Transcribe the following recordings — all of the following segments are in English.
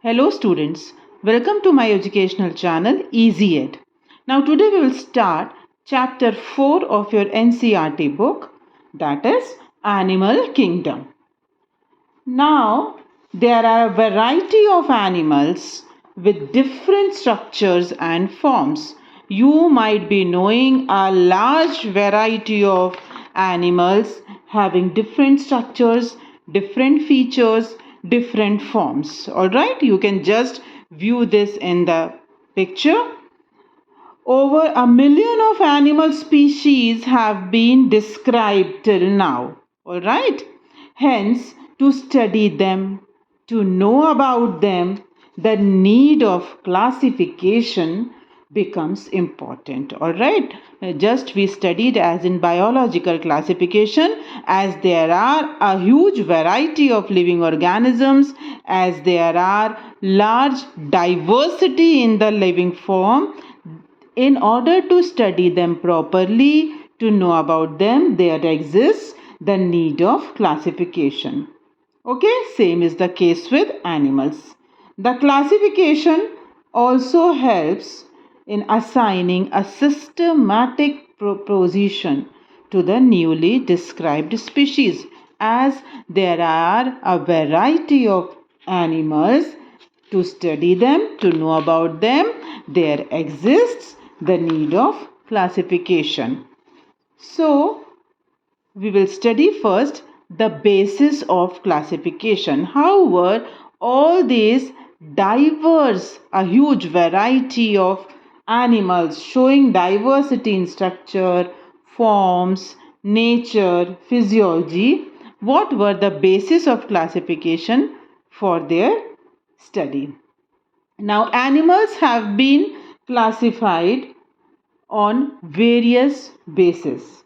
Hello students, welcome to my educational channel Easy Ed. Now today we will start chapter 4 of your NCERT book, that is Animal Kingdom. Now there are a variety of animals with different structures and forms. You might be knowing a large variety of animals having different structures, different features, different forms. Alright, you can just view this in the picture. Over 1 million of animal species have been described till now. Alright? Hence, to study them, to know about them, the need of classification becomes important. Alright? Just we studied as in biological classification, as there are a huge variety of living organisms, as there are large diversity in the living form. In order to study them properly, to know about them, there exists the need of classification. Okay, same is the case with animals. The classification also helps in assigning a systematic position to the newly described species, as there are a variety of animals. To study them, to know about them, there exists the need of classification. So, we will study first the basis of classification. However, all these diverse, a huge variety of animals showing diversity in structure, forms, nature, physiology, what were the basis of classification for their study? Now, animals have been classified on various bases.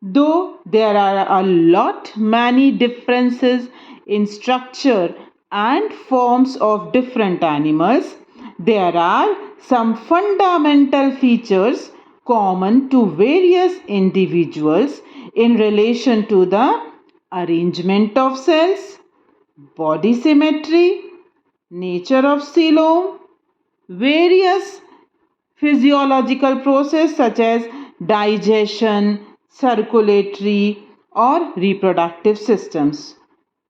Though there are a lot many differences in structure and forms of different animals, there are some fundamental features common to various individuals in relation to the arrangement of cells, body symmetry, nature of coelom, various physiological processes such as digestion, circulatory or reproductive systems.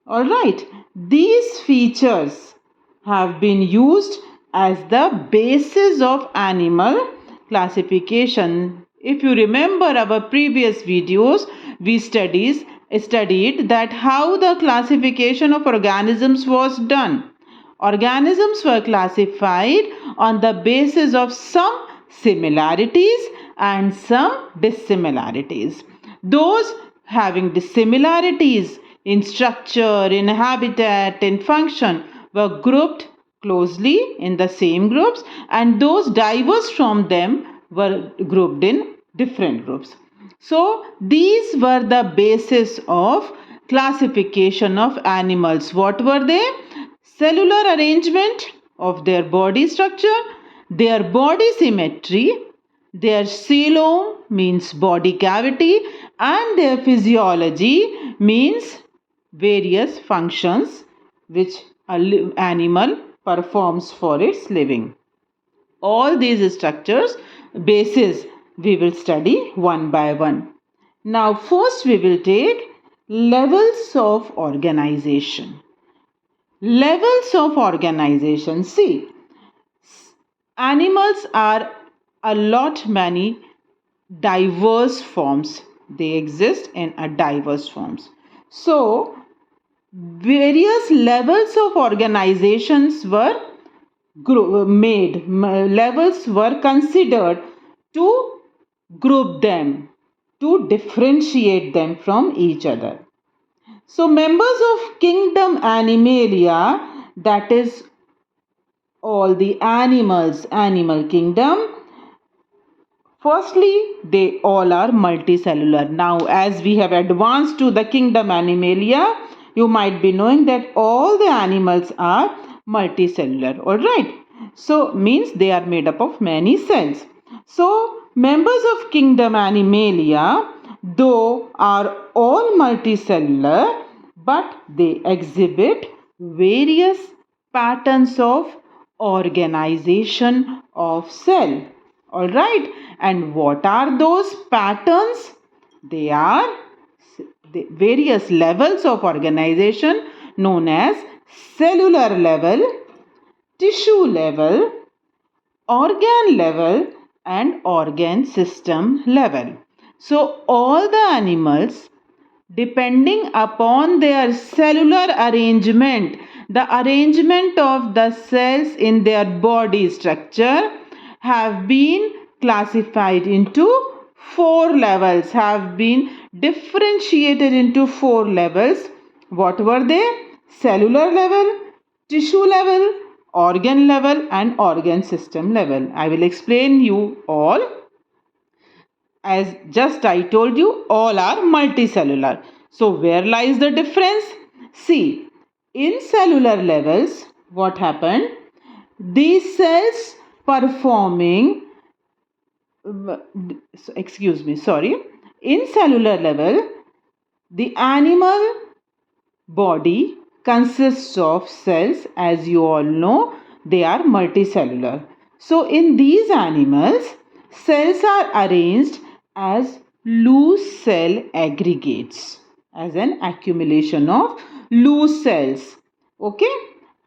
Alright, these features have been used as the basis of animal classification. If you remember our previous videos, we studied that how the classification of organisms was done. Organisms were classified on the basis of some similarities and some dissimilarities. Those having dissimilarities in structure, in habitat, in function were grouped closely in the same groups, and those diverse from them were grouped in different groups. So these were the basis of classification of animals. What were they? Cellular arrangement of their body structure, their body symmetry, their coelom means body cavity, and their physiology means various functions which an animal performs for its living. All these structures, bases, we will study one by one. Now, first we will take levels of organization. Levels of organization. See, animals are a lot many diverse forms. They exist in a diverse forms. So, various levels of organizations were made. Levels were considered to group them, to differentiate them from each other. So members of kingdom Animalia, that is all the animals, animal kingdom, firstly they all are multicellular. Now as we have advanced to the kingdom Animalia, you might be knowing that all the animals are multicellular. Alright. So means they are made up of many cells. So members of kingdom Animalia, though are all multicellular, but they exhibit various patterns of organization of cell. All right. And what are those patterns? They are the various levels of organization known as cellular level, tissue level, organ level, and organ system level. So all the animals, depending upon their cellular arrangement, the arrangement of the cells in their body structure, have been classified into four levels, have been differentiated into four levels. What were they? Cellular level, tissue level, organ level, and organ system level. I will explain you all. As just I told you, all are multicellular. So where lies the difference? See, in cellular levels, what happened? These cells performing, in cellular level, the animal body consists of cells. As you all know, they are multicellular. So in these animals, cells are arranged as loose cell aggregates, as an accumulation of loose cells. Okay?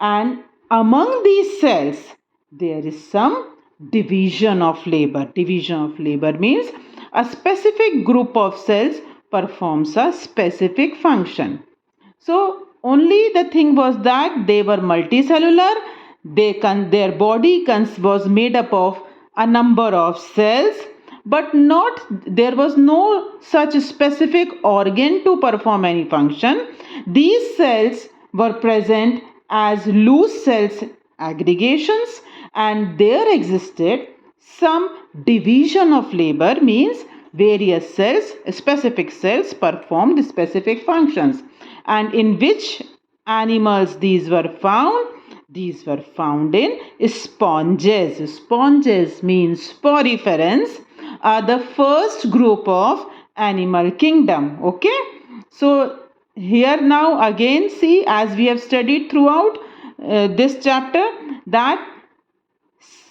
And among these cells, there is some division of labor. Division of labor means a specific group of cells performs a specific function. So only the thing was that they were multicellular. Their body was made up of a number of cells, but there was no such specific organ to perform any function. These cells were present as loose cells aggregations, and there existed some division of labor, means various cells, specific cells performed specific functions. And in which animals these were found? These were found in sponges. Sponges means sporiferans are the first group of animal kingdom. Okay. So here now again see, as we have studied throughout this chapter, that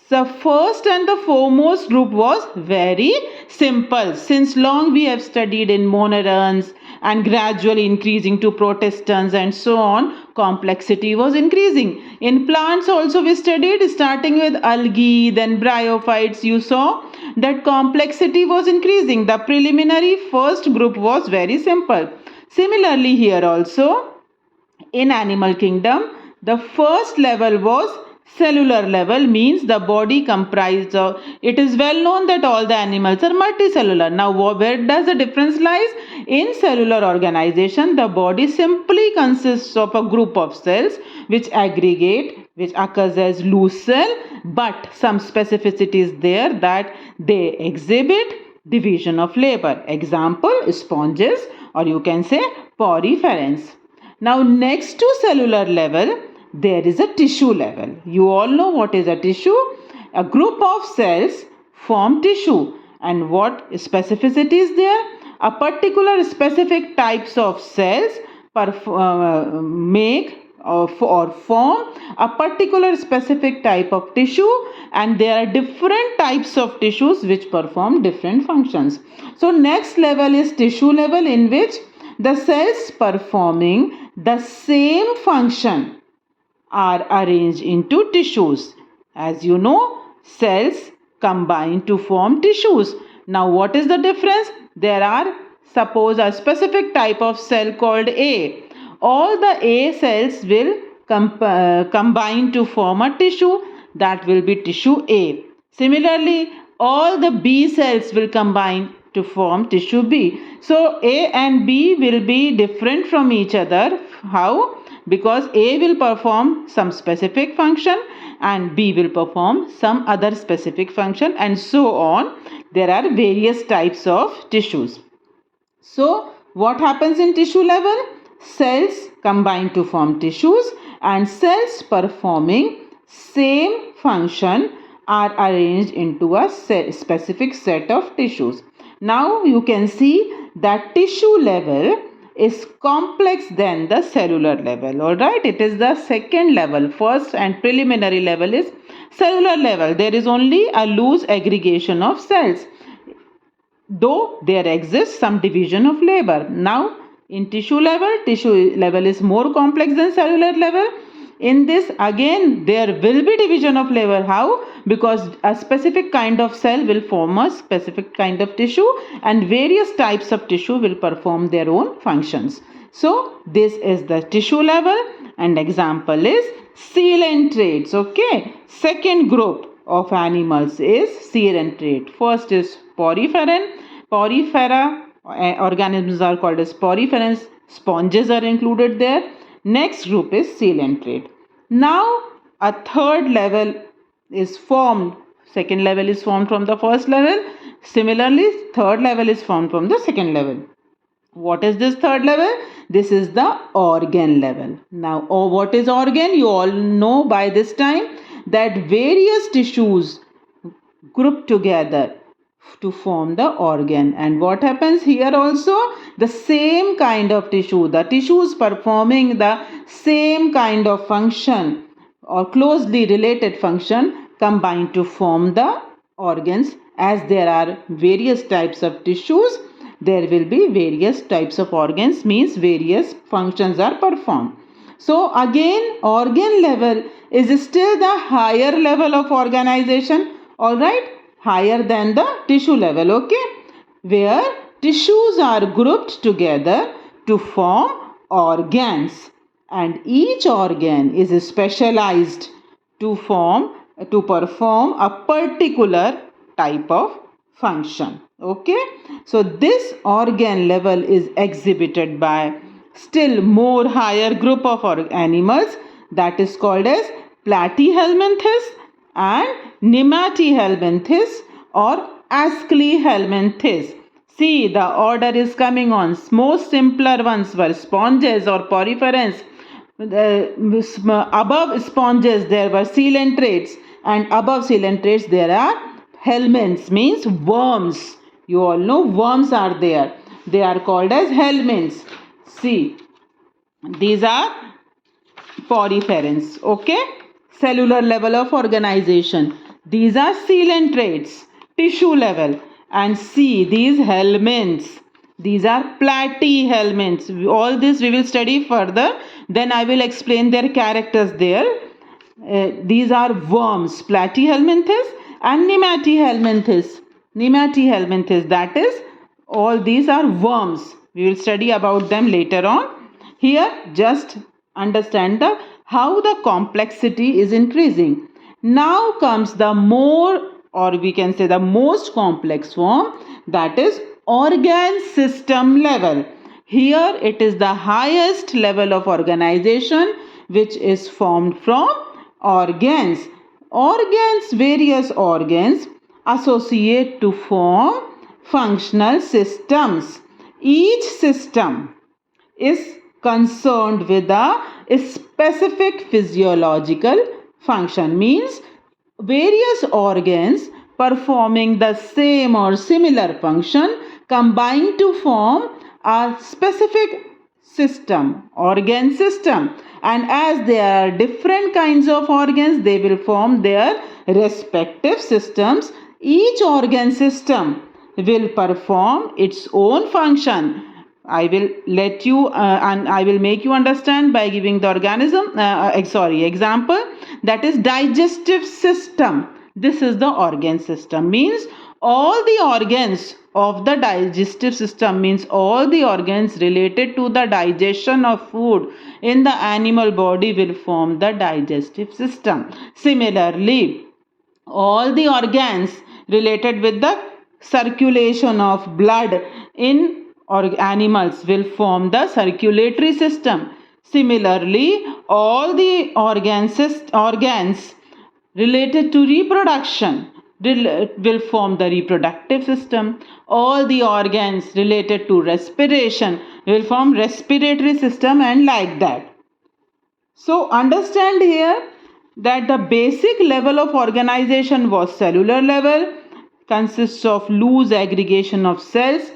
the first and the foremost group was very simple. Since long we have studied in monorans and gradually increasing to protistans and so on, complexity was increasing. In plants also we studied, starting with algae, then bryophytes. You saw that complexity was increasing. The preliminary first group was very simple. Similarly here also, in animal kingdom, the first level was cellular level, means the body comprised of, it is well known that all the animals are multicellular. Now where does the difference lies? In cellular organization, the body simply consists of a group of cells which aggregate, which occurs as loose cell, but some specificity is there that they exhibit division of labor. Example, sponges, or you can say poriferans. Now next to cellular level, there is a tissue level. You all know what is a tissue. A group of cells form tissue. And what specificity is there? A particular specific types of cells make or form a particular specific type of tissue, and there are different types of tissues which perform different functions. So next level is tissue level, in which the cells performing the same function are arranged into tissues. As you know, cells combine to form tissues. Now what is the difference? There are, suppose, a specific type of cell called A. All the A cells will combine to form a tissue, that will be tissue A. Similarly, all the B cells will combine to form tissue B. So A and B will be different from each other. How? Because A will perform some specific function and B will perform some other specific function, and so on. There are various types of tissues. So what happens in tissue level? Cells combine to form tissues, and cells performing same function are arranged into a specific set of tissues. Now you can see that tissue level is complex than the cellular level. Alright, it is the second level. First and preliminary level is cellular level. There is only a loose aggregation of cells, though there exists some division of labor. Now, in tissue level is more complex than cellular level. In this, again, there will be division of labor. How? Because a specific kind of cell will form a specific kind of tissue, and various types of tissue will perform their own functions. So, this is the tissue level, and example is coelentrates. Okay. Second group of animals is coelentrate. First is poriferan. Porifera organisms are called as poriferans. Sponges are included there. Next group is coelentrate. Now a third level is formed. Second level is formed from the first level. Similarly, third level is formed from the second level. What is this third level? This is the organ level. Now, what is organ? You all know by this time that various tissues group together to form the organ. And what happens here also? The same kind of tissue, the tissues performing the same kind of function or closely related function combine to form the organs. As there are various types of tissues, there will be various types of organs, means various functions are performed. So again, organ level is still the higher level of organization. Alright, higher than the tissue level, okay, where tissues are grouped together to form organs, and each organ is specialized to perform a particular type of function. Okay, so this organ level is exhibited by still more higher group of animals, that is called as platyhelminthes and nematyhelminthes or asclehelminthes. See, the order is coming on. Most simpler ones were sponges or poriferans. Above sponges there were coelentrates, and above coelentrates there are helminths, means worms. You all know worms are there. They are called as helminths. See, these are poriferans. Okay, cellular level of organization. These are coelentrates, tissue level. And see, these helminths, these are platyhelminths. All this we will study further. Then I will explain their characters there. These are worms, platyhelminthes and nematyhelminthes. Nematyhelminthes, that is, all these are worms. We will study about them later on. Here, just understand how the complexity is increasing. Now comes the more, or we can say the most complex form, that is organ system level. Here it is the highest level of organization which is formed from organs. Various organs associate to form functional systems. Each system is concerned with a specific physiological function, means various organs performing the same or similar function combine to form a specific system, organ system. And as there are different kinds of organs, they will form their respective systems. Each organ system will perform its own function. I will let you and I will make you understand by giving the example, that is digestive system. This is the organ system, means all the organs of the digestive system, means all the organs related to the digestion of food in the animal body will form the digestive system. Similarly, all the organs related with the circulation of blood in animals will form the circulatory system. Similarly, all the organs related to reproduction will form the reproductive system. All the organs related to respiration will form respiratory system, and like that. So understand here that the basic level of organization was cellular level, consists of loose aggregation of cells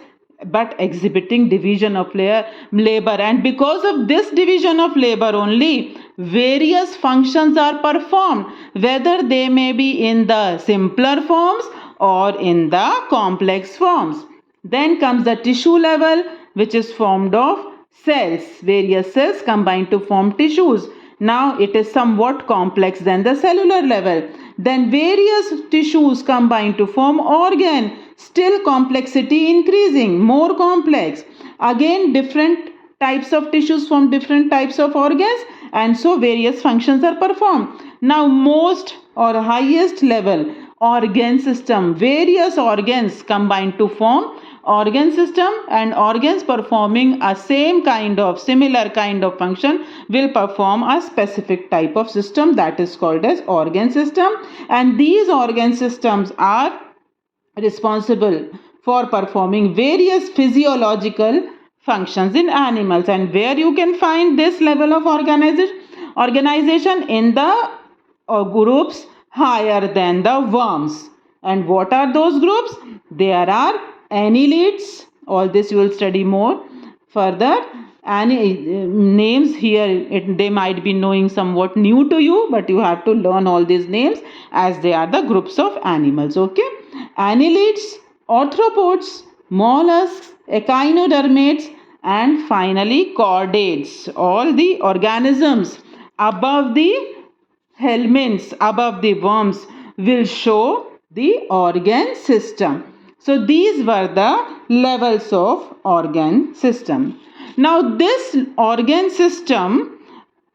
but exhibiting division of labor, and because of this division of labor only various functions are performed, whether they may be in the simpler forms or in the complex forms. Then comes the tissue level, which is formed of cells. Various cells combine to form tissues. Now it is somewhat complex than the cellular level. Then various tissues combine to form organ. Still complexity increasing, more complex. Again different types of tissues form different types of organs, and so various functions are performed. Now most or highest level organ system, various organs combine to form organ system, and organs performing a similar kind of function will perform a specific type of system, that is called as organ system. And these organ systems are responsible for performing various physiological functions in animals. And where you can find this level of organization in the groups higher than the worms. And what are those groups? There are annelids. All this you will study more further. Names here, they might be knowing somewhat new to you, but you have to learn all these names as they are the groups of animals. Okay, annelids, arthropods, mollusks, echinodermates, and finally chordates. All the organisms above the helminths, above the worms, will show the organ system. So these were the levels of organ system. Now this organ system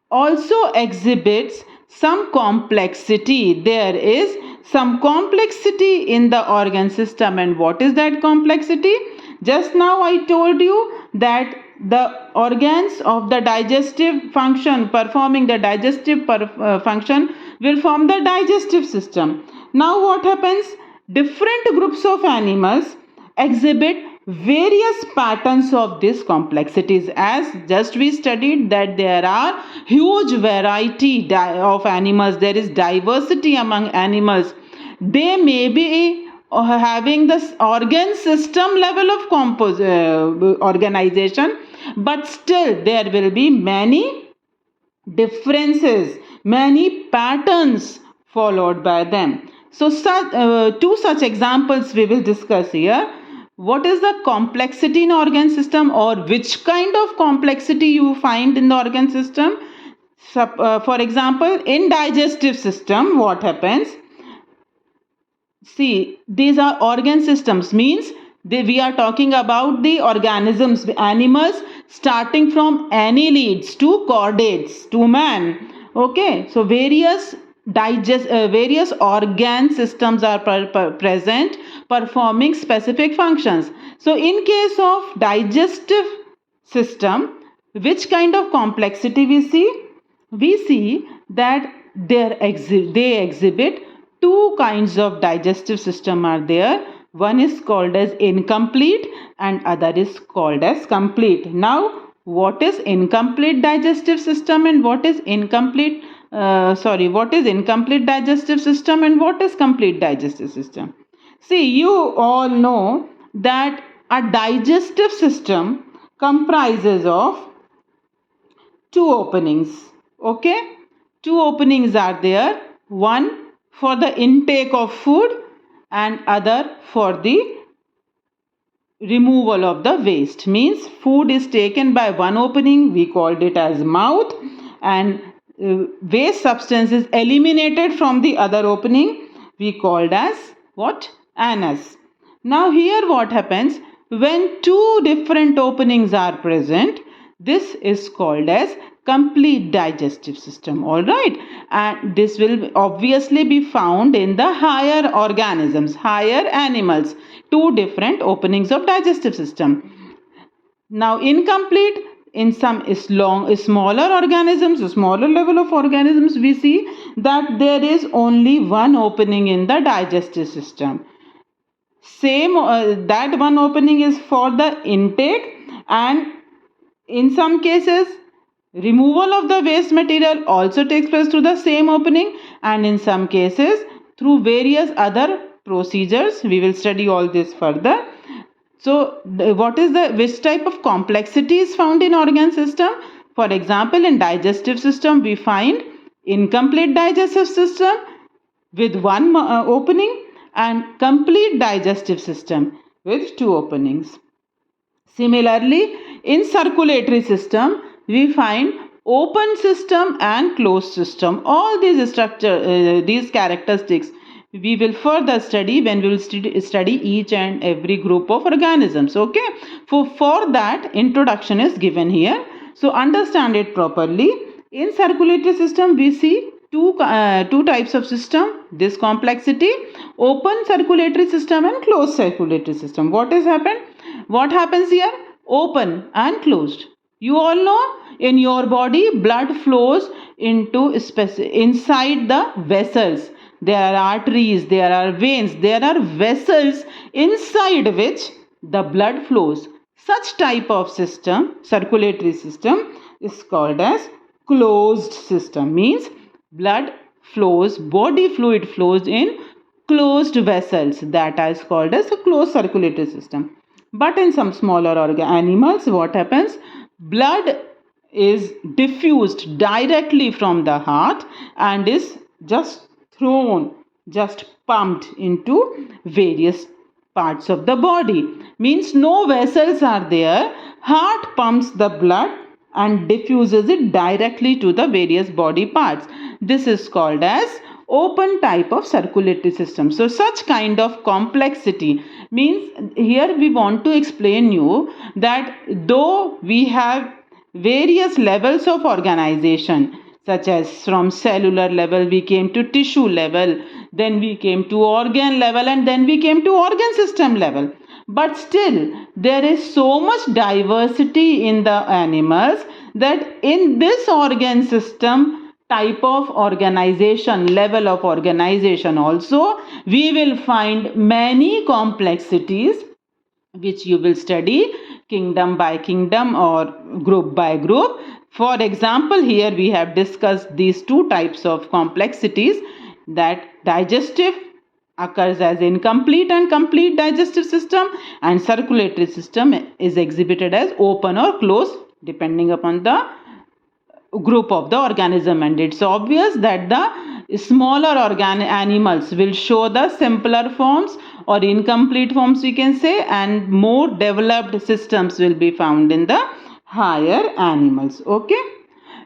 also exhibits some complexity. There is some complexity in the organ system. And what is that complexity? Just now I told you that the organs of the digestive function, performing the digestive function, will form the digestive system. Now what happens? Different groups of animals exhibit various patterns of these complexities. As just we studied that there are huge variety of animals, there is diversity among animals. They may be having this organ system level of organization, but still there will be many differences, many patterns followed by them. So two such examples we will discuss here. What is the complexity in organ system, or which kind of complexity you find in the organ system? For example, in digestive system, what happens? See, these are organ systems, means we are talking about the organisms, animals, starting from annelids to chordates to man. Okay, so various various organ systems are present, performing specific functions. So in case of digestive system, which kind of complexity we see? We see that they exhibit two kinds of digestive system are there. One is called as incomplete and other is called as complete. Now what is incomplete digestive system and what is incomplete digestive system and what is complete digestive system? See, you all know that a digestive system comprises of two openings. Okay, two openings are there, one for the intake of food and other for the removal of the waste. Means food is taken by one opening, we called it as mouth, and waste substance is eliminated from the other opening, we called as what? Anus. Now here what happens, when two different openings are present, this is called as complete digestive system. All right, and this will obviously be found in the higher organisms, higher animals, two different openings of digestive system. Now incomplete, in some smaller organisms, smaller level of organisms, we see that there is only one opening in the digestive system. Same that one opening is for the intake, and in some cases removal of the waste material also takes place through the same opening, and in some cases through various other procedures. We will study all this further. So which type of complexity is found in organ system? For example, in digestive system we find incomplete digestive system with one opening and complete digestive system with two openings. Similarly, in circulatory system, we find open system and closed system. All these these characteristics we will further study when we will study each and every group of organisms. Okay, for that introduction is given here. So understand it properly. In circulatory system, we see two types of system. This complexity: open circulatory system and closed circulatory system. What happens here? Open and closed. You all know, in your body blood flows inside the vessels. There are arteries, there are veins, there are vessels inside which the blood flows. Such type of system, circulatory system, is called as closed system. Means blood flows, body fluid flows in closed vessels. That is called as a closed circulatory system. But in some smaller animals, what happens? Blood is diffused directly from the heart and is just thrown, just pumped into various parts of the body. Means no vessels are there. Heart pumps the blood and diffuses it directly to the various body parts. This is called as open type of circulatory system. So such kind of complexity means, here we want to explain you that though we have various levels of organization, such as from cellular level we came to tissue level, then we came to organ level, and then we came to organ system level, but still there is so much diversity in the animals that in this organ system type of organization, level of organization also, we will find many complexities which you will study kingdom by kingdom or group by group. For example, here we have discussed these two types of complexities, that digestive occurs as incomplete and complete digestive system, and circulatory system is exhibited as open or closed depending upon the group of the organism. And it's obvious that the smaller animals will show the simpler forms or incomplete forms, we can say, and more developed systems will be found in the higher animals. Okay,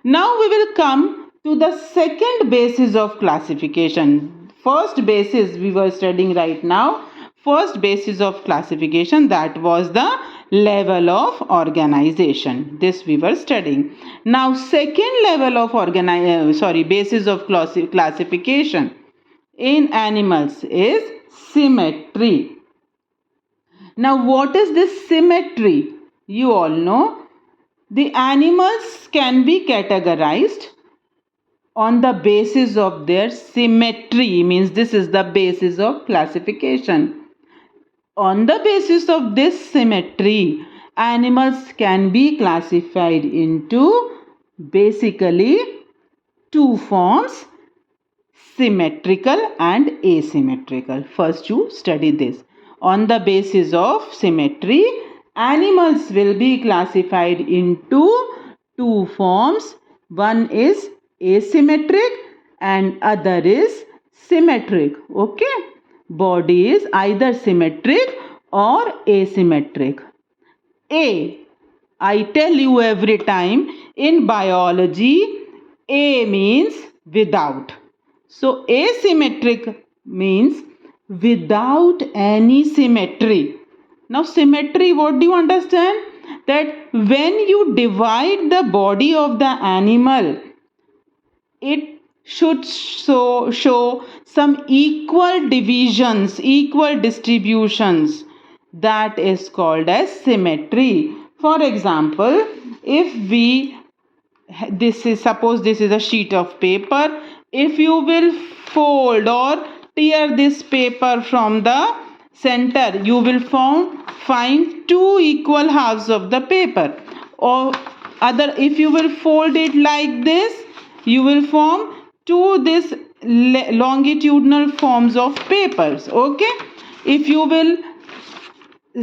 now we will come to the second basis of classification. First basis we were studying right now. First basis of classification, that was the level of organization. This we were studying. Now second level of basis of classification in animals is symmetry. Now what is this symmetry? You all know, the animals can be categorized on the basis of their symmetry. Means this is the basis of classification. On the basis of this symmetry, animals can be classified into basically two forms: symmetrical and asymmetrical. First you study this. On the basis of symmetry, animals will be classified into two forms. One is asymmetric and other is symmetric. Okay, body is either symmetric or asymmetric. I tell you every time in biology, A means without. So asymmetric means without any symmetry. Now symmetry, what do you understand? That when you divide the body of the animal, it should show some equal divisions, equal distributions. That is called as symmetry. For example, if suppose this is a sheet of paper, if you will fold or tear this paper from the center, you will find two equal halves of the paper. Or if you will fold it like this, you will form two this longitudinal forms of papers. Okay, if you will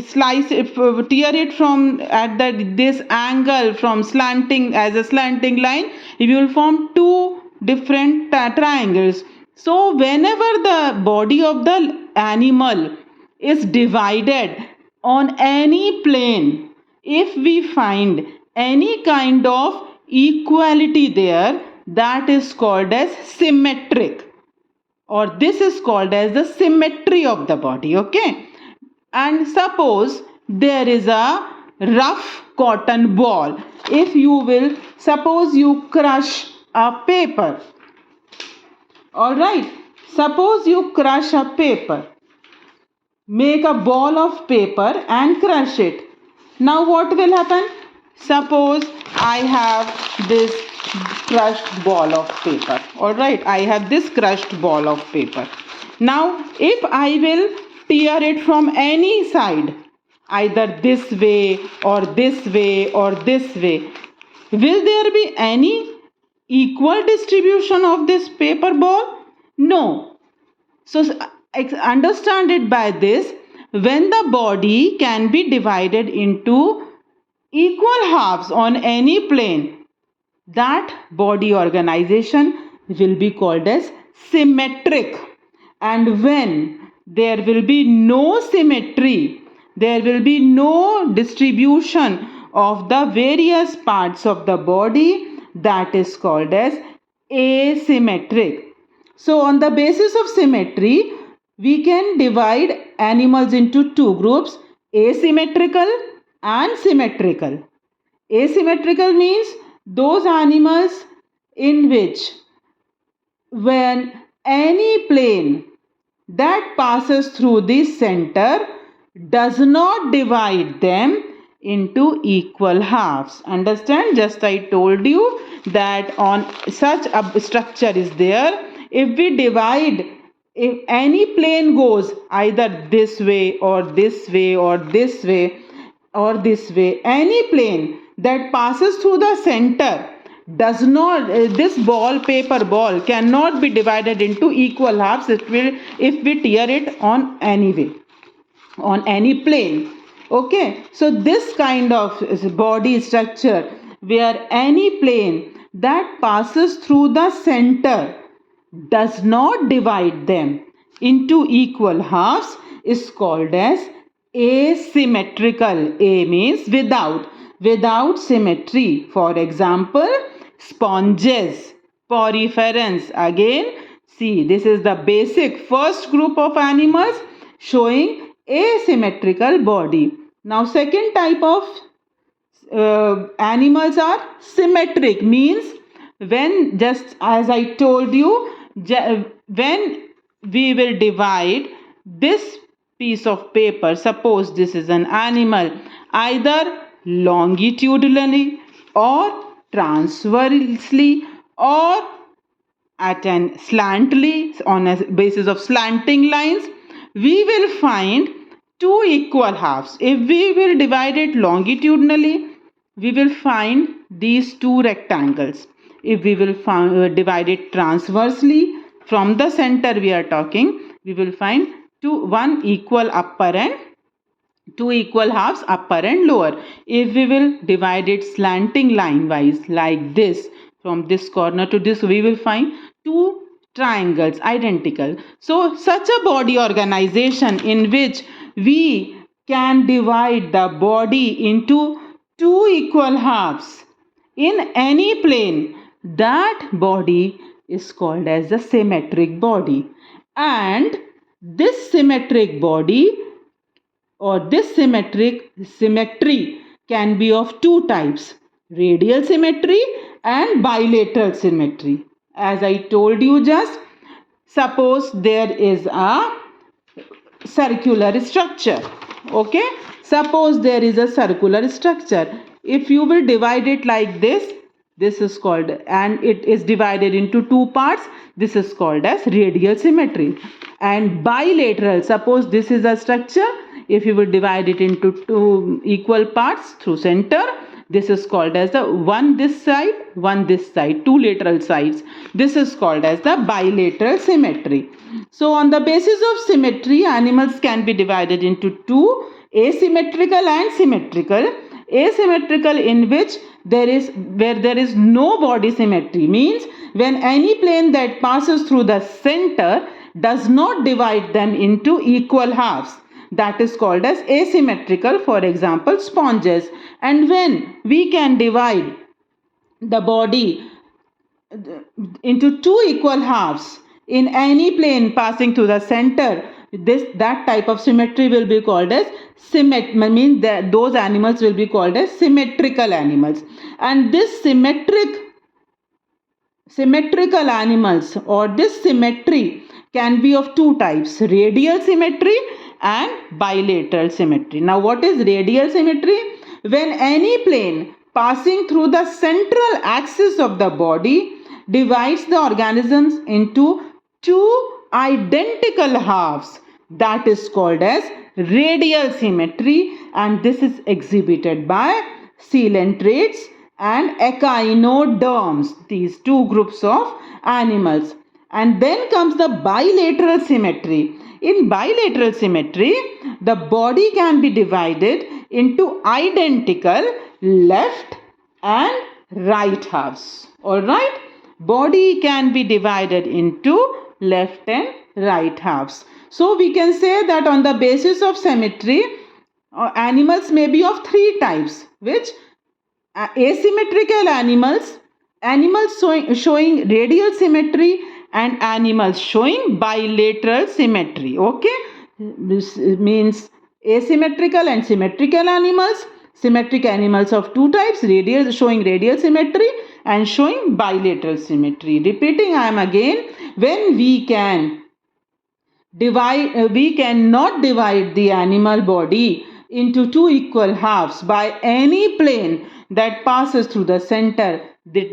slice if tear it from at this angle from slanting as a slanting line, you will form two different triangles. So whenever the body of the animal is divided on any plane, if we find any kind of equality there, that is called as symmetric, or this is called as the symmetry of the body. Okay, and suppose there is a rough cotton ball. If you will, suppose you crush a paper. All right, suppose you crush a paper, make a ball of paper and crush it. Now what will happen? Suppose I have this crushed ball of paper. All right, I have this crushed ball of paper. Now if I will tear it from any side, either this way or this way or this way, will there be any equal distribution of this paper ball? No. So understand it by this: when the body can be divided into equal halves on any plane, that body organization will be called as symmetric. And when there will be no symmetry, there will be no distribution of the various parts of the body, that is called as asymmetric. So on the basis of symmetry, we can divide animals into two groups: asymmetrical and symmetrical. Asymmetrical means those animals in which, when any plane that passes through the center does not divide them into equal halves. Understand? Just I told you that on such a structure is there. If we divide, if any plane goes either this way or this way or this way or this way, any plane that passes through the center does not, this ball, paper ball, cannot be divided into equal halves. It will, if we tear it on any way, on any plane. Okay, so this kind of body structure where any plane that passes through the center does not divide them into equal halves is called as asymmetrical. A means without symmetry. For example, sponges, poriferans. Again, see, this is the basic first group of animals showing asymmetrical body. Now second type of animals are symmetric, means when, just as I told you, when we will divide this piece of paper, suppose this is an animal, either longitudinally or transversely or at an slantly, on a basis of slanting lines, we will find two equal halves. If we will divide it longitudinally, we will find these two rectangles. If we will divide it transversely, from the center we are talking, we will find one equal upper and two equal halves, upper and lower. If we will divide it slanting line wise like this, from this corner to this, we will find two triangles identical. So such a body organization in which we can divide the body into two equal halves in any plane, that body is called as the symmetric body. And this symmetric body, or this symmetry can be of two types: radial symmetry and bilateral symmetry. As I told you just, suppose there is a circular structure. Okay, suppose there is a circular structure. If you will divide it like this, this is called, and it is divided into two parts, this is called as radial symmetry. And bilateral, suppose this is a structure, if you will divide it into two equal parts through center, This is called as the one this side, one this side, two lateral sides. This is called as the bilateral symmetry. So on the basis of symmetry, animals can be divided into two, asymmetrical and symmetrical. Asymmetrical, in which where there is no body symmetry, means when any plane that passes through the center does not divide them into equal halves, that is called as asymmetrical. For example, sponges. And when we can divide the body into two equal halves in any plane passing through the center, that type of symmetry will be called as means that those animals will be called as symmetrical animals. And this symmetrical animals, or this symmetry, can be of two types: radial symmetry and bilateral symmetry. Now, what is radial symmetry? When any plane passing through the central axis of the body divides the organisms into two identical halves, that is called as radial symmetry, and this is exhibited by coelenterates and echinoderms, these two groups of animals. And then comes the bilateral symmetry. In bilateral symmetry, the body can be divided into identical left and right halves. Alright? Body can be divided into left and right halves. So we can say that on the basis of symmetry, animals may be of three types, which asymmetrical animals, showing radial symmetry, and animals showing bilateral symmetry. Okay, this means asymmetrical and symmetrical animals. Symmetric animals of two types, showing radial symmetry and showing bilateral symmetry. Repeating, I am again, when we cannot divide the animal body into two equal halves by any plane that passes through the center,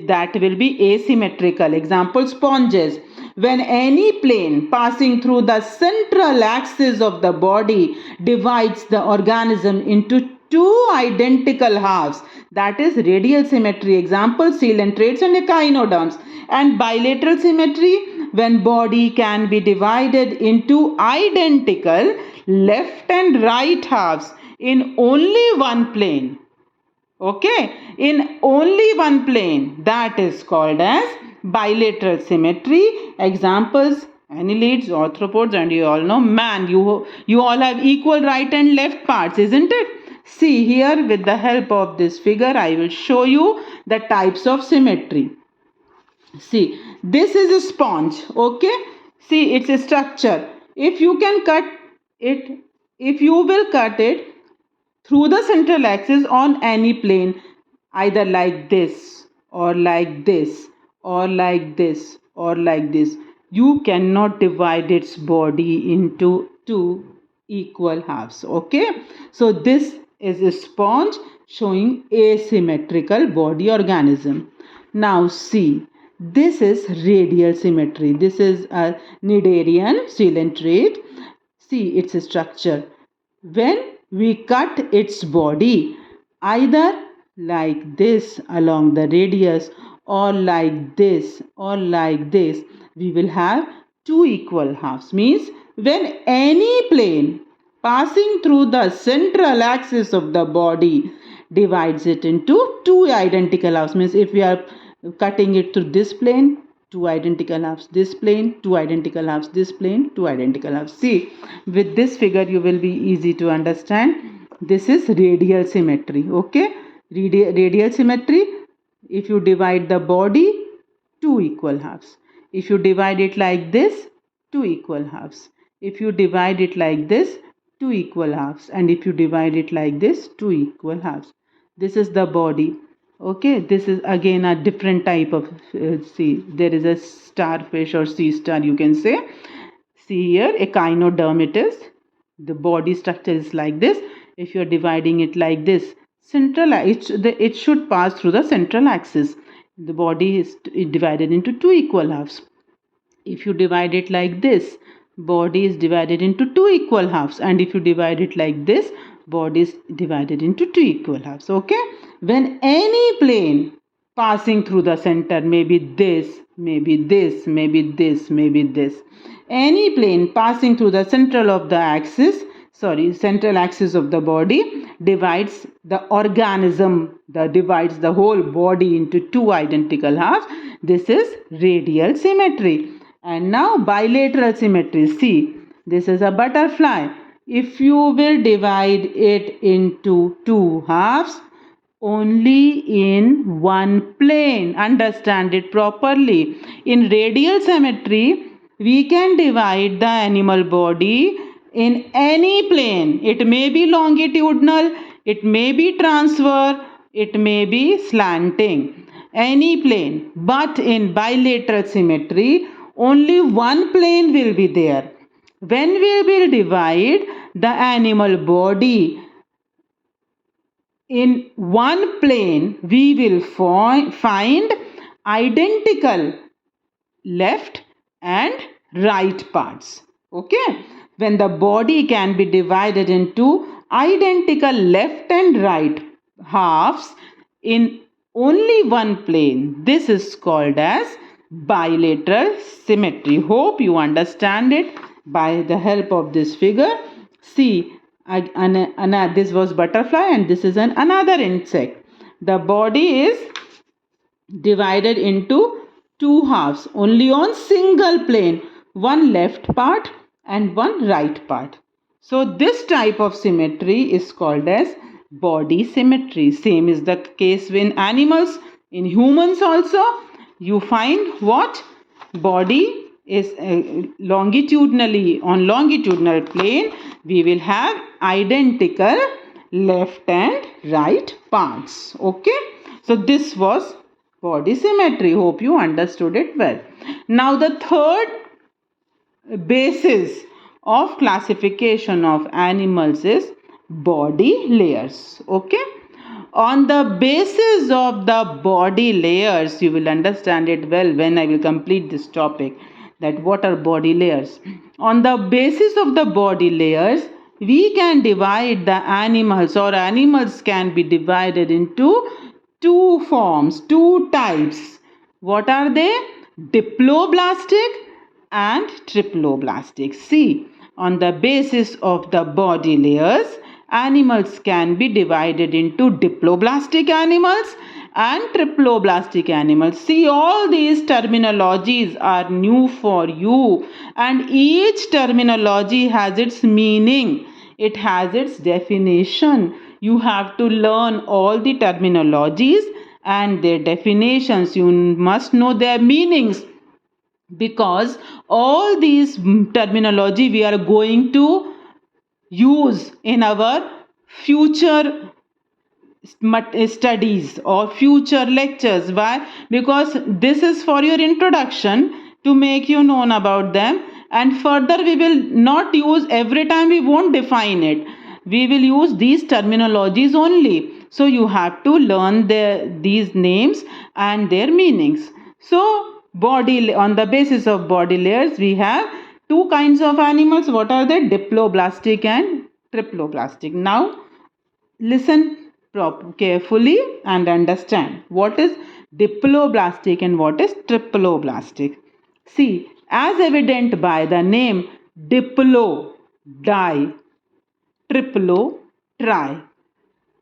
that will be asymmetrical. Example, sponges. When any plane passing through the central axis of the body divides the organism into two identical halves, that is radial symmetry. Example, coelenterates and echinoderms. And bilateral symmetry, when body can be divided into identical left and right halves in only one plane. Okay, in only one plane, that is called as bilateral symmetry. Examples, annelids, arthropods, and you all know man. You all have equal right and left parts, isn't it? See here, with the help of this figure, I will show you the types of symmetry. See, this is a sponge. Okay, see its structure. If you will cut it through the central axis on any plane, either like this or like this or like this or like this, you cannot divide its body into two equal halves. Okay, so this is a sponge showing asymmetrical body organism. Now see, this is radial symmetry. This is a cnidarian coelenterate. See its structure. When we cut its body either like this along the radius or like this or like this, we will have two equal halves. Means when any plane passing through the central axis of the body divides it into two identical halves, means if we are cutting it through this plane, two identical halves, this plane, two identical halves, this plane, two identical halves. See, with this figure you will be easy to understand. This is radial symmetry. Okay, radial symmetry, if you divide the body, two equal halves. If you divide it like this, two equal halves. If you divide it like this, two equal halves. And if you divide it like this, two equal halves. This is the body. Okay, this is again a different type of see, there is a starfish or sea star, you can say. See here, echinoderm it is. The body structure is like this. If you are dividing it like this, it should pass through the central axis. The body is divided into two equal halves. If you divide it like this, body is divided into two equal halves. And if you divide it like this, body is divided into two equal halves. Okay, when any plane passing through the center, maybe this, maybe this, maybe this, maybe this, any plane passing through the central axis of the body divides the organism, divides the whole body into two identical halves. This is radial symmetry. And now bilateral symmetry. See, this is a butterfly. If you will divide it into two halves, only in one plane. Understand it properly. In radial symmetry, we can divide the animal body in any plane. It may be longitudinal, it may be transverse, it may be slanting. Any plane. But in bilateral symmetry, only one plane will be there. When we will divide the animal body in one plane, we will find identical left and right parts. Okay, when the body can be divided into identical left and right halves in only one plane, this is called as bilateral symmetry. Hope you understand it by the help of this figure. See, this was butterfly and this is another insect. The body is divided into two halves only on single plane, one left part and one right part. So this type of symmetry is called as body symmetry. Same is the case in animals. In humans also, you find what? Body is longitudinally, on longitudinal plane, we will have identical left and right parts. Okay, so this was body symmetry. Hope you understood it well. Now the third basis of classification of animals is body layers. Okay, on the basis of the body layers, you will understand it well when I will complete this topic, that what are body layers. On the basis of the body layers, we can divide the animals, or animals can be divided into two forms, two types. What are they? Diploblastic and triploblastic. See, on the basis of the body layers, animals can be divided into diploblastic animals and triploblastic animals. See, all these terminologies are new for you, and each terminology has its meaning. It has its definition. You have to learn all the terminologies and their definitions. You must know their meanings, because all these terminology we are going to use in our future studies or future lectures. Why? Because this is for your introduction, to make you known about them, and further we will not use every time, we won't define it, we will use these terminologies only. So you have to learn these names and their meanings. So on the basis of body layers, we have two kinds of animals. What are they? Diploblastic and triploblastic. Now listen carefully and understand what is diploblastic and what is triploblastic. See, as evident by the name diplo, di, triplo, tri,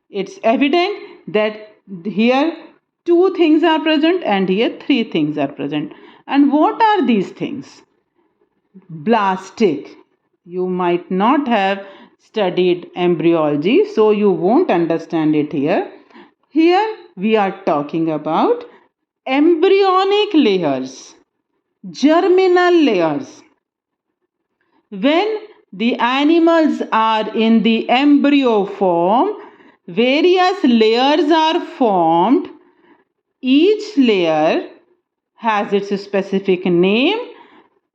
it's evident that here two things are present and here three things are present. And what are these things? Blastic. You might not have studied embryology, so you won't understand it here. Here we are talking about embryonic layers, germinal layers. When the animals are in the embryo form, various layers are formed. Each layer has its specific name,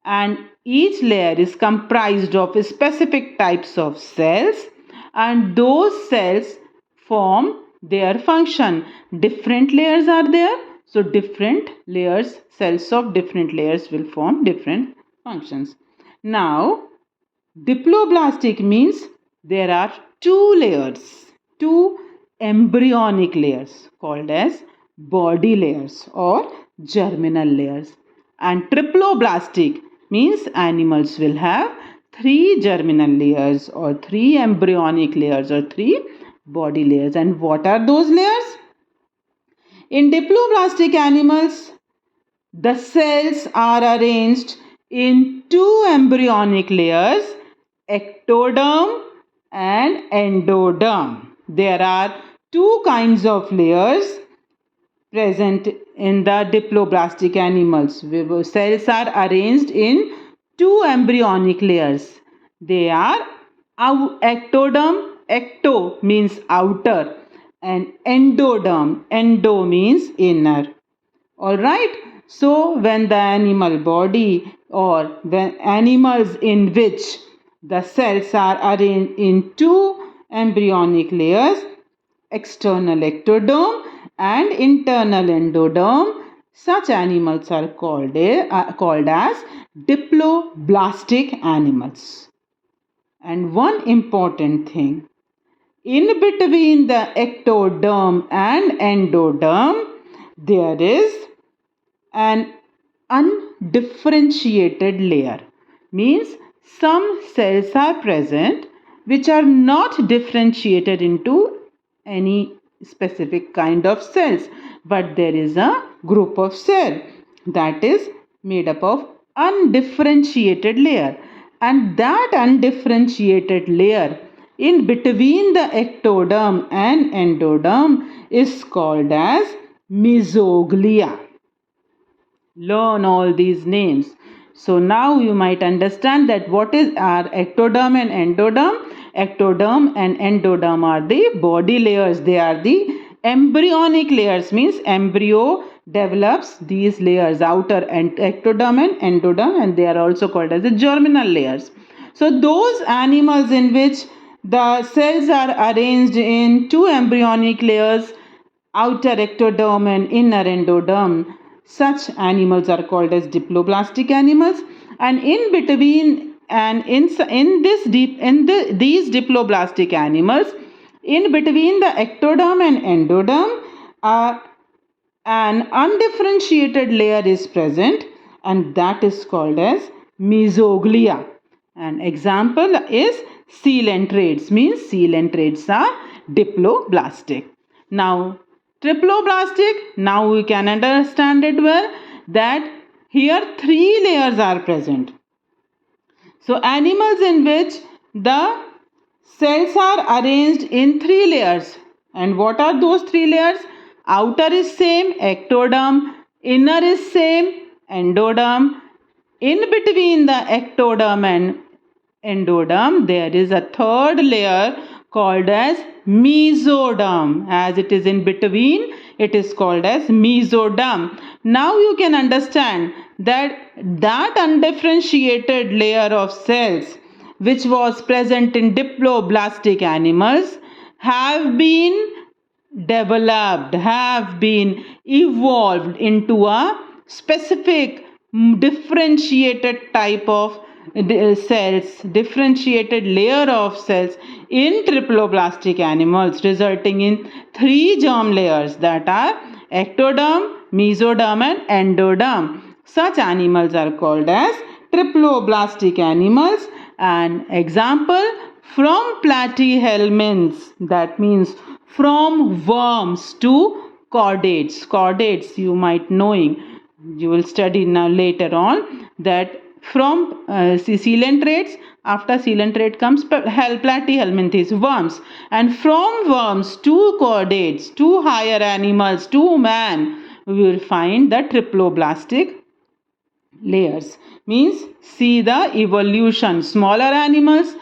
and each layer is comprised of specific types of cells, and those cells form their function. Different layers are there, so different layers, cells of different layers will form different functions. Now, diploblastic means there are two embryonic layers called as body layers or germinal layers. And triploblastic means animals will have three germinal layers or three embryonic layers or three body layers. And what are those layers? In diploblastic animals, the cells are arranged in two embryonic layers, ectoderm and endoderm. There are two kinds of layers present in the diploblastic animals. Cells are arranged in two embryonic layers. They are ectoderm, ecto means outer, and endoderm, endo means inner. Alright, so when the animal body or when animals in which the cells are arranged in two embryonic layers, external ectoderm and internal endoderm, such animals are called as diploblastic animals. And one important thing, in between the ectoderm and endoderm, there is an undifferentiated layer. Means some cells are present which are not differentiated into any specific kind of cells, but there is a group of cell that is made up of undifferentiated layer, and that undifferentiated layer in between the ectoderm and endoderm is called as mesoglea. Learn all these names. So now you might understand that what is our ectoderm and endoderm. Ectoderm and endoderm are the body layers. They are the embryonic layers, means embryo develops these layers, outer and ectoderm and endoderm, and they are also called as the germinal layers. So those animals in which the cells are arranged in two embryonic layers, outer ectoderm and inner endoderm, such animals are called as diploblastic animals. And in between and these diploblastic animals, in between the ectoderm and endoderm, an undifferentiated layer is present, and that is called as mesoglea. An example is coelentrates, means coelentrates are diploblastic. Now triploblastic, now we can understand it well that here three layers are present. So animals in which the cells are arranged in three layers. And what are those three layers? Outer is same, ectoderm. Inner is same, endoderm. In between the ectoderm and endoderm, there is a third layer called as mesoderm. As it is in between, it is called as mesoderm. Now you can understand that undifferentiated layer of cells which was present in diploblastic animals have been developed, have been evolved into a specific differentiated type of cells, differentiated layer of cells in triploblastic animals, resulting in three germ layers, that are ectoderm, mesoderm and endoderm. Such animals are called as triploblastic animals. An example, from platyhelminths, that means from worms, to chordates. Chordates you might knowing, you will study now later on, that from coelentrates, after coelentrate comes platyhelminthes, worms, and from worms to chordates, to higher animals, to man, we will find the triploblastic layers. Means see the evolution, smaller animals,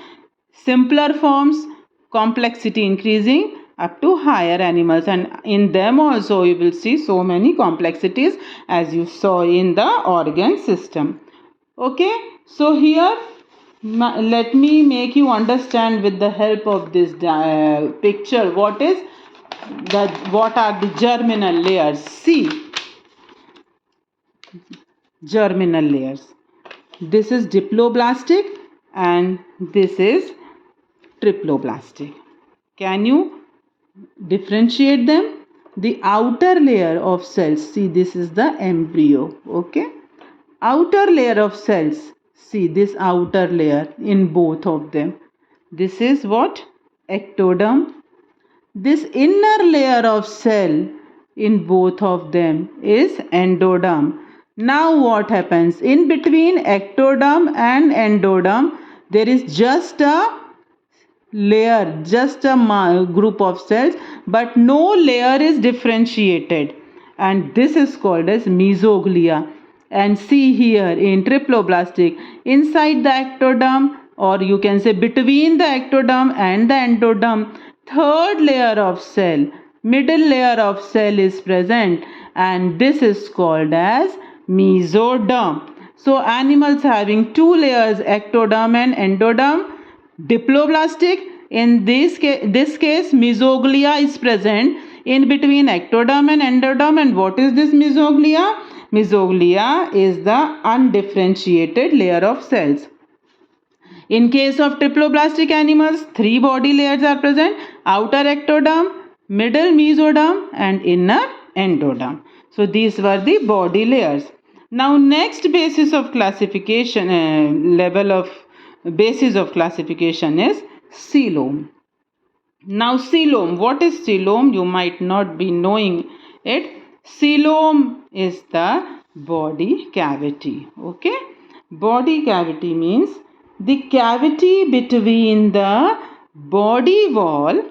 simpler forms, complexity increasing up to higher animals, and in them also you will see so many complexities as you saw in the organ system. Okay, so here let me make you understand with the help of this picture what are the germinal layers. See, germinal layers, this is diploblastic and this is triploblastic. Can you differentiate them? The outer layer of cells, see, this is the embryo, okay? Outer layer of cells, see this outer layer in both of them. This is what? Ectoderm. This inner layer of cell in both of them is endoderm. Now what happens? In between ectoderm and endoderm, there is just a layer, just a group of cells, but no layer is differentiated, and this is called as mesoglia. And see here in triploblastic, inside the ectoderm, or you can say between the ectoderm and the endoderm, third layer of cell, middle layer of cell is present, and this is called as mesoderm. So animals having two layers, ectoderm and endoderm. Diploblastic, in this case mesoglia is present in between ectoderm and endoderm. And what is this mesoglia? Mesoglia is the undifferentiated layer of cells. In case of triploblastic animals, three body layers are present: outer ectoderm, middle mesoderm and inner endoderm. So these were the body layers. Now next basis of classification, basis of classification is coelom. Now coelom, what is coelom? You might not be knowing it. Coelom is the body cavity. Okay, body cavity means the cavity between the body wall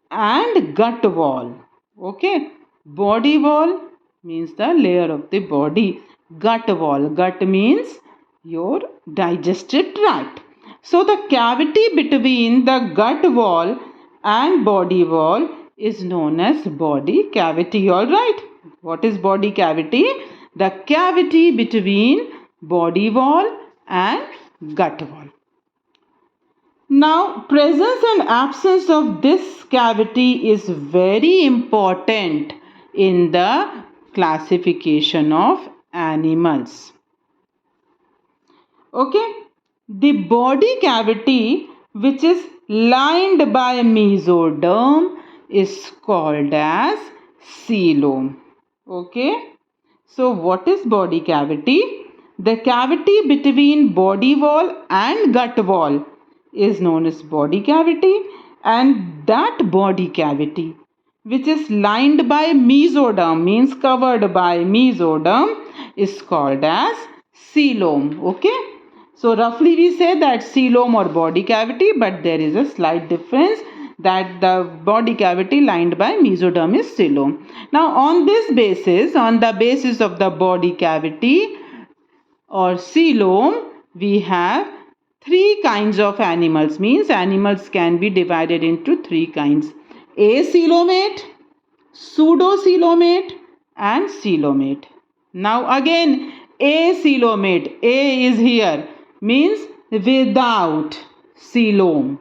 and gut wall. Okay, body wall means the layer of the body. Gut wall, gut means your digestive tract. So the cavity between the gut wall and body wall is known as body cavity. All right. What is body cavity? The cavity between body wall and gut wall. Now, presence and absence of this cavity is very important in the classification of animals. Okay, the body cavity which is lined by mesoderm is called as coelom. Okay, so what is body cavity? The cavity between body wall and gut wall is known as body cavity, and that body cavity which is lined by mesoderm, means covered by mesoderm, is called as coelom. Okay, so roughly we say that coelom or body cavity, but there is a slight difference, that the body cavity lined by mesoderm is coelom. Now on this basis, on the basis of the body cavity or coelom, we have three kinds of animals. Means animals can be divided into three kinds: acoelomate, pseudocoelomate and coelomate. Now again, acoelomate, A is here, means without coelom.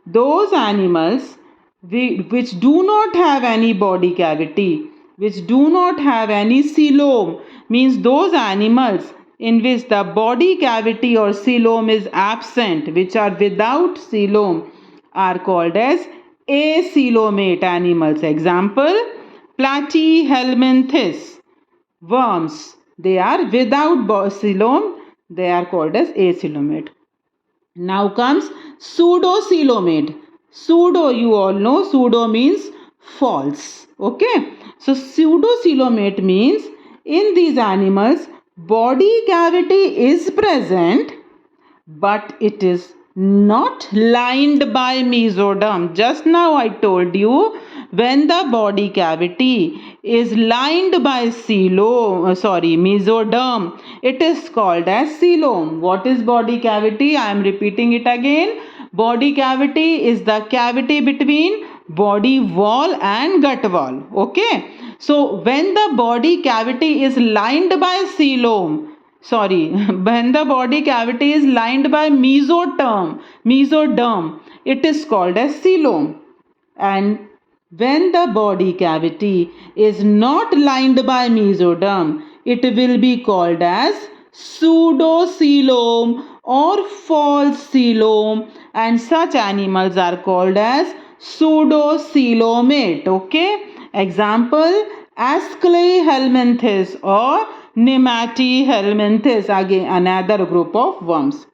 Those animals which do not have any body cavity, which do not have any coelom, means those animals in which the body cavity or coelom is absent, which are without coelom, are called as acoelomate animals. Example, platyhelminthes, worms. They are without coelom, they are called as acoelomate. Now comes pseudocoelomate. Pseudo, you all know, pseudo means false. Okay, so pseudocoelomate means in these animals body cavity is present, but it is not lined by mesoderm. Just now I told you, when the body cavity is lined by mesoderm, it is called as coelom. What is body cavity? I am repeating it again. Body cavity is the cavity between body wall and gut wall. Okay, so when the body cavity is lined by coelom, when the body cavity is lined by mesoderm, it is called as coelom. And when the body cavity is not lined by mesoderm, it will be called as pseudocoelom or false coelom, and such animals are called as pseudocoelomate. Okay, example, Asclepihelminthes or Nematihelminthes, again another group of worms.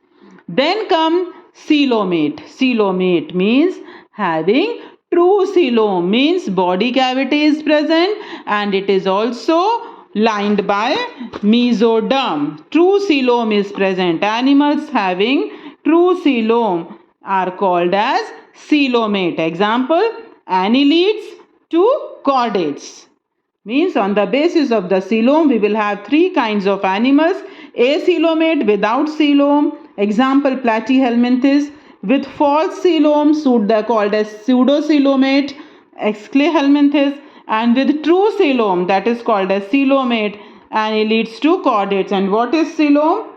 Then come coelomate. Coelomate means having true coelom, means body cavity is present and it is also lined by mesoderm. True coelom is present. Animals having true coelom are called as coelomate. Example, annelids to chordates. Means on the basis of the coelom we will have three kinds of animals: acoelomate, without coelom, example platyhelminthes; with false coelom called as pseudocoelomate, Asclepihelminthes; and with true coelom, that is called as coelomate, and it leads to chordates. And what is coelom?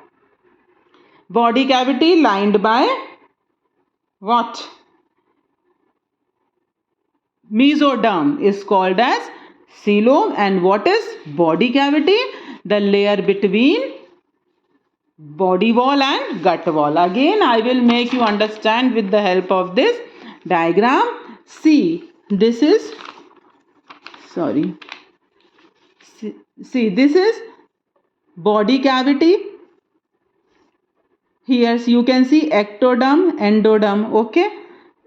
Body cavity lined by what? Mesoderm is called as coelom. And what is body cavity? The layer between body wall and gut wall. Again I will make you understand with the help of this diagram. See, this is see, this is body cavity. Here you can see ectoderm, endoderm. Okay,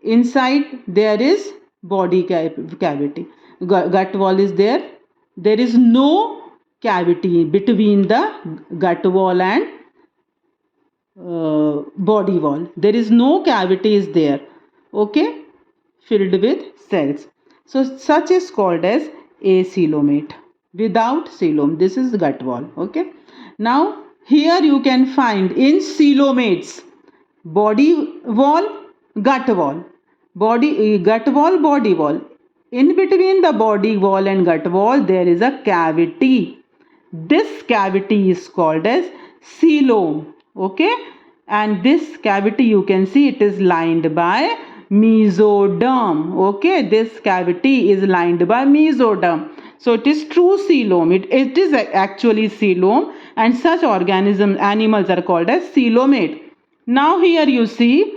inside there is body cavity. Gut wall is there. There is no cavity between the gut wall and body wall. There is no cavity is there. Okay, filled with cells. So such is called as acoelomate. Without coelom, this is gut wall. Okay, now here you can find in coelomates body wall, gut wall, gut wall, body wall. In between the body wall and gut wall there is a cavity. This cavity is called as coelom. Okay, and this cavity you can see it is lined by mesoderm. Okay, this cavity is lined by mesoderm. So it is true coelom. It is actually coelom, and such animals are called as coelomate. Now here you see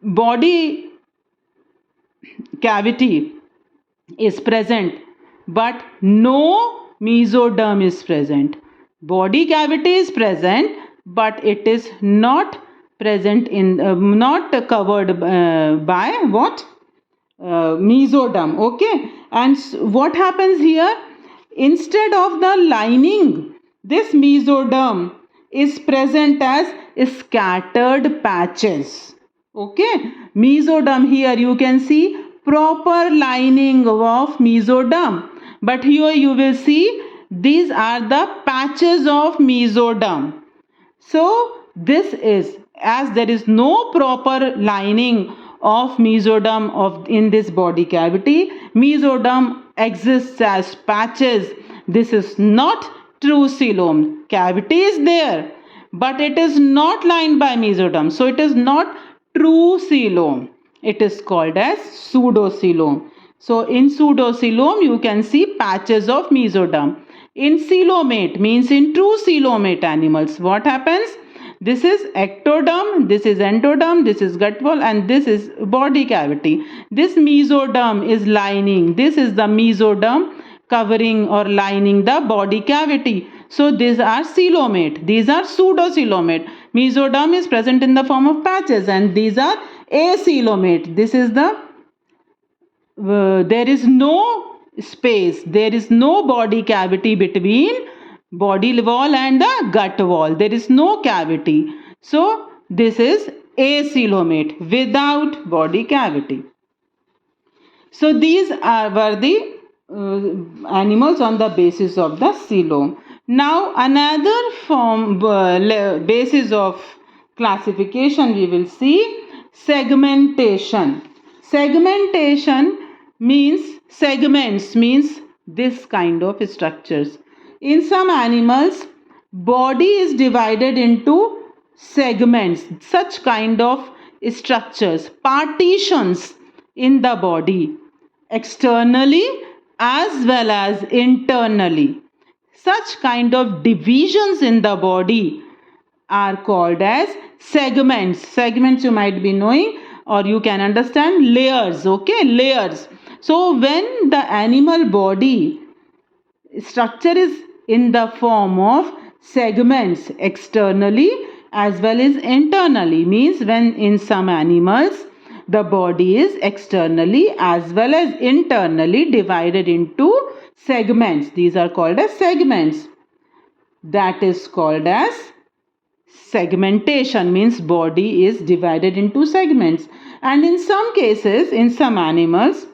body cavity is present but no mesoderm is present. Body cavity is present but it is not present in not covered by what? Mesoderm. Okay, and what happens here? Instead of the lining, this mesoderm is present as scattered patches. Okay, mesoderm, here you can see proper lining of mesoderm, but here you will see these are the patches of mesoderm. So this is, as there is no proper lining of mesoderm in this body cavity, mesoderm exists as patches. This is not true coelom. Cavity is there but it is not lined by mesoderm, so it is not true coelom. It is called as pseudocoelom. So in pseudocoelom you can see patches of mesoderm. In coelomate, means in true coelomate animals, what happens? This is ectoderm, this is endoderm, this is gut wall, and this is body cavity. This mesoderm is lining. This is the mesoderm covering or lining the body cavity. So these are coelomate. These are pseudocoelomate. Mesoderm is present in the form of patches, and these are acoelomate. This is the there is no space, there is no body cavity between body wall and the gut wall. There is no cavity. So this is acoelomate, without body cavity. So these were the animals on the basis of the coelom. Now another form basis of classification we will see: segmentation. Segmentation means, segments means this kind of structures. In some animals body is divided into segments, such kind of structures, partitions in the body, externally as well as internally. Such kind of divisions in the body are called as segments. Segments you might be knowing, or you can understand layers. Okay, layers. So when the animal body structure is in the form of segments externally as well as internally, means when in some animals the body is externally as well as internally divided into segments. These are called as segments. That is called as segmentation, means body is divided into segments. And in some cases, in some animals,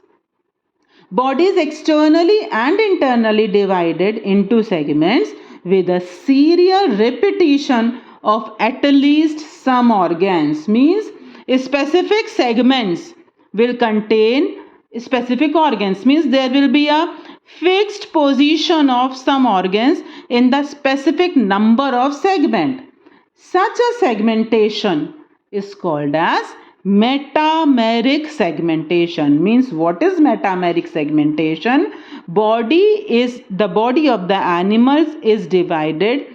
body is externally and internally divided into segments with a serial repetition of at least some organs, means specific segments will contain specific organs, means there will be a fixed position of some organs in the specific number of segment. Such a segmentation is called as metameric segmentation. Means what is metameric segmentation? The body of the animals is divided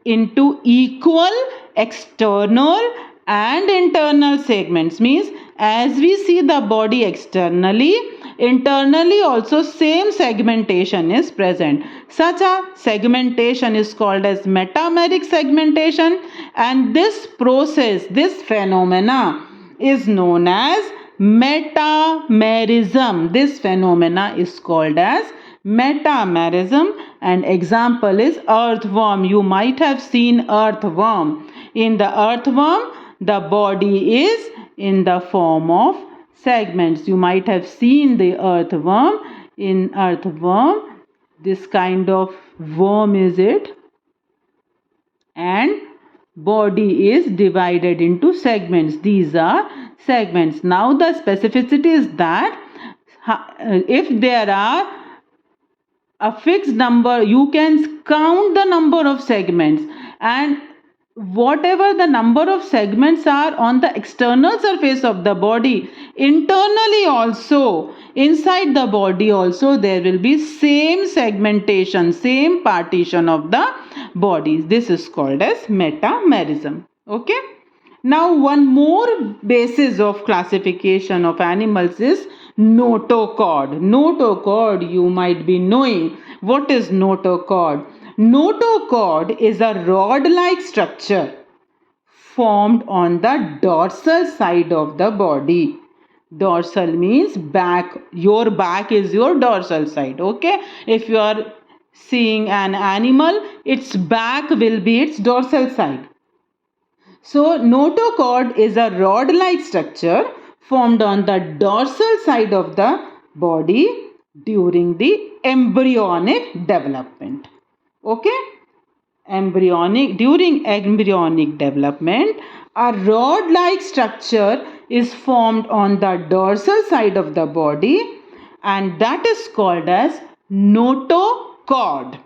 into equal external and internal segments. Means as we see the body externally, internally also same segmentation is present. Such a segmentation is called as metameric segmentation, and this process, this phenomena is known as metamerism. This phenomena is called as metamerism, and example is earthworm. You might have seen earthworm. In the earthworm, the body is in the form of segments. You might have seen the earthworm. In earthworm, this kind of worm is it, and body is divided into segments. These are segments. Now the specificity is that if there are a fixed number, you can count the number of segments, and whatever the number of segments are on the external surface of the body, internally also, inside the body also, there will be same segmentation, same partition of the bodies. This is called as metamerism. Okay. Now one more basis of classification of animals is notochord. Notochord, you might be knowing. What is notochord? Notochord is a rod-like structure formed on the dorsal side of the body. Dorsal means back. Your back is your dorsal side. Okay. If you are seeing an animal, its back will be its dorsal side. So, notochord is a rod-like structure formed on the dorsal side of the body during the embryonic development. Okay? During embryonic development, a rod-like structure is formed on the dorsal side of the body, and that is called as notochord.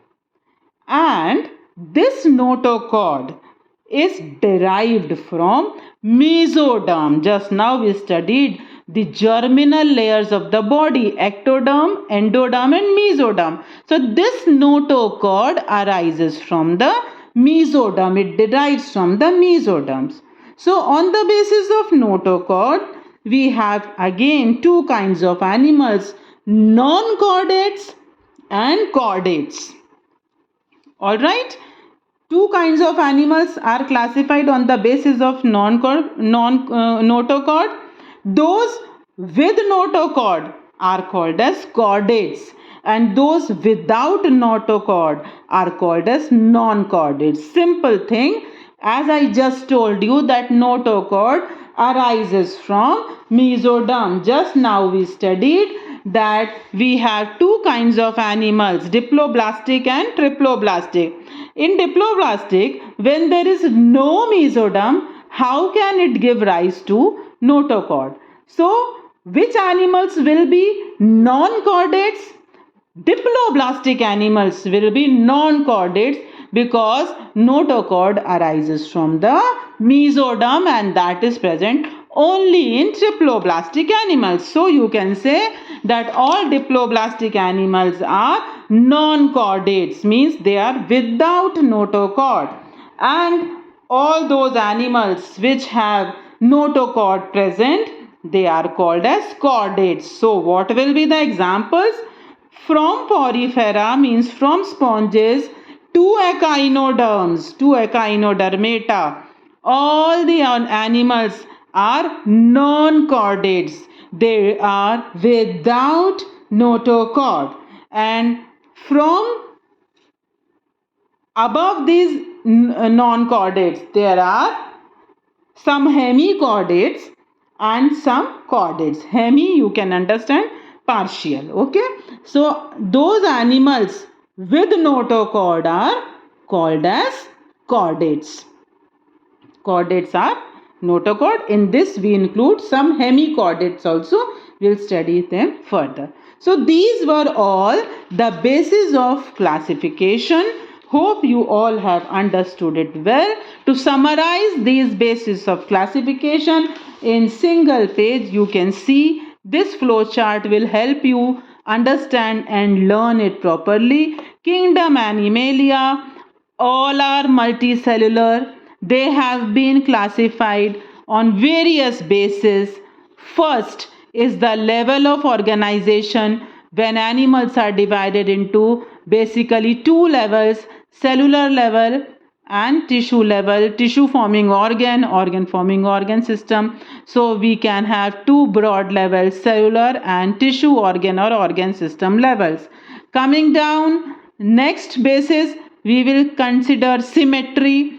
And this notochord is derived from mesoderm. Just now we studied the germinal layers of the body, ectoderm, endoderm and mesoderm. So this notochord arises from the mesoderm. It derives from the mesoderms. So on the basis of notochord, we have again two kinds of animals, non-chordates and chordates. Alright. Two kinds of animals are classified on the basis of notochord. Those with notochord are called as chordates, and those without notochord are called as non-chordates. Simple thing, as I just told you that notochord arises from mesoderm. Just now we studied that we have two kinds of animals, diploblastic and triploblastic. In diploblastic, when there is no mesoderm, how can it give rise to notochord? So, which animals will be non-chordates? Diploblastic animals will be non-chordates because notochord arises from the mesoderm, and that is present only in triploblastic animals. So you can say that all diploblastic animals are non-chordates, means they are without notochord. And all those animals which have notochord present, they are called as chordates. So what will be the examples? From porifera means from sponges to echinodermata. All the animals are non-chordates. They are without notochord. And from above these non-chordates, there are some hemichordates and some chordates. Hemi, you can understand, partial. Okay. So those animals with notochord are called as chordates. Chordates are notochord. In this we include some hemichordates also. We'll study them further. So these were all the basis of classification. Hope you all have understood it well. To summarize these bases of classification in single page, you can see this flow chart will help you understand and learn it properly. Kingdom Animalia, all are multicellular. They have been classified on various bases. First is the level of organization, when animals are divided into basically two levels: cellular level and tissue level, tissue forming organ forming organ system. So we can have two broad levels, cellular and tissue organ or organ system levels. Coming down, next basis we will consider symmetry.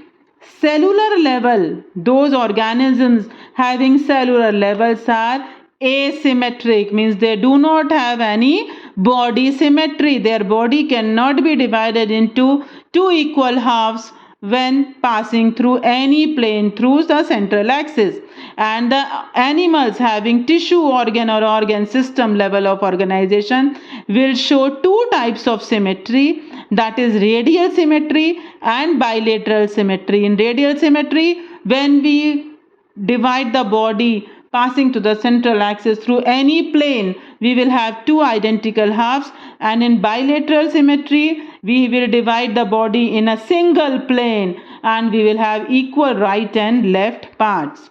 Cellular level, those organisms having cellular levels are asymmetric, means they do not have any body symmetry. Their body cannot be divided into two equal halves when passing through any plane through the central axis. And the animals having tissue organ or organ system level of organization will show two types of symmetry, that is radial symmetry and bilateral symmetry. In radial symmetry, when we divide the body passing to the central axis through any plane, we will have two identical halves, and in bilateral symmetry we will divide the body in a single plane and we will have equal right and left parts.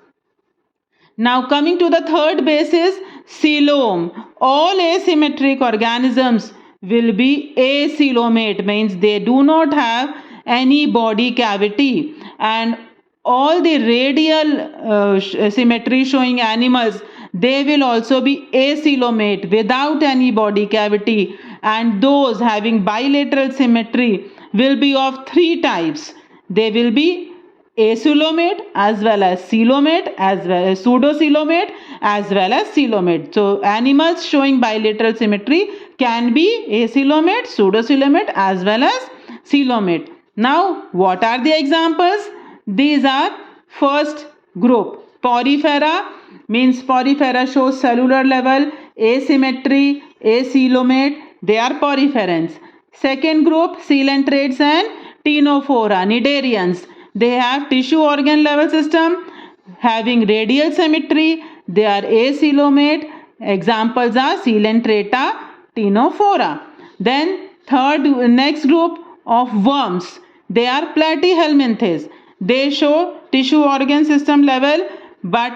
Now coming to the third basis, coelom. All asymmetric organisms will be acoelomate, means they do not have any body cavity, and all the radial symmetry showing animals, they will also be acoelomate without any body cavity, and those having bilateral symmetry will be of three types. They will be acoelomate as well as coelomate as well as pseudocoelomate as well as coelomate. So animals showing bilateral symmetry can be acoelomate, pseudocoelomate as well as coelomate. Now what are the examples? These are first group porifera, means porifera shows cellular level asymmetry, acoelomate, they are poriferans. Second group coelentrates and ctenophora, cnidarians, they have tissue organ level system having radial symmetry, they are acoelomate. Examples are coelentrata, ctenophora. Then third, next group of worms, they are platyhelminthes. They show tissue organ system level but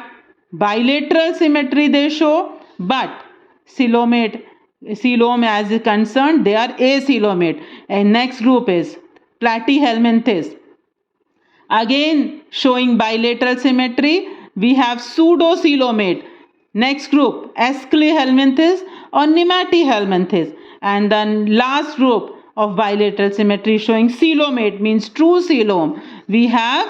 bilateral symmetry they show, but coelom as is concerned, they are acoelomate. And next group is platyhelminthes, again showing bilateral symmetry. We have pseudocoelomate. Next group Aschelhelminthes or Nematihelminthes. And then last group of bilateral symmetry showing coelomate, means true coelom. We have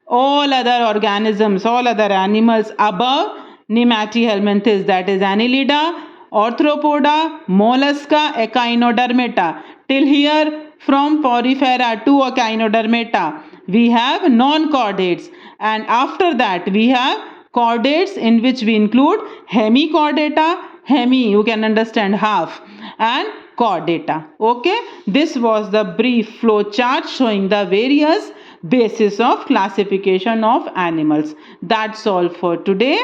all other organisms, all other animals above Nematihelminthes, that is Annelida, Arthropoda, Mollusca, Echinodermata. Till here, from Porifera to Echinodermata, we have non-chordates, and after that we have chordates, in which we include hemichordata, hemi you can understand half, and chordata. Okay, this was the brief flow chart showing the various basis of classification of animals. That's all for today.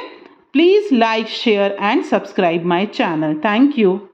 Please like, share and subscribe my channel. Thank you.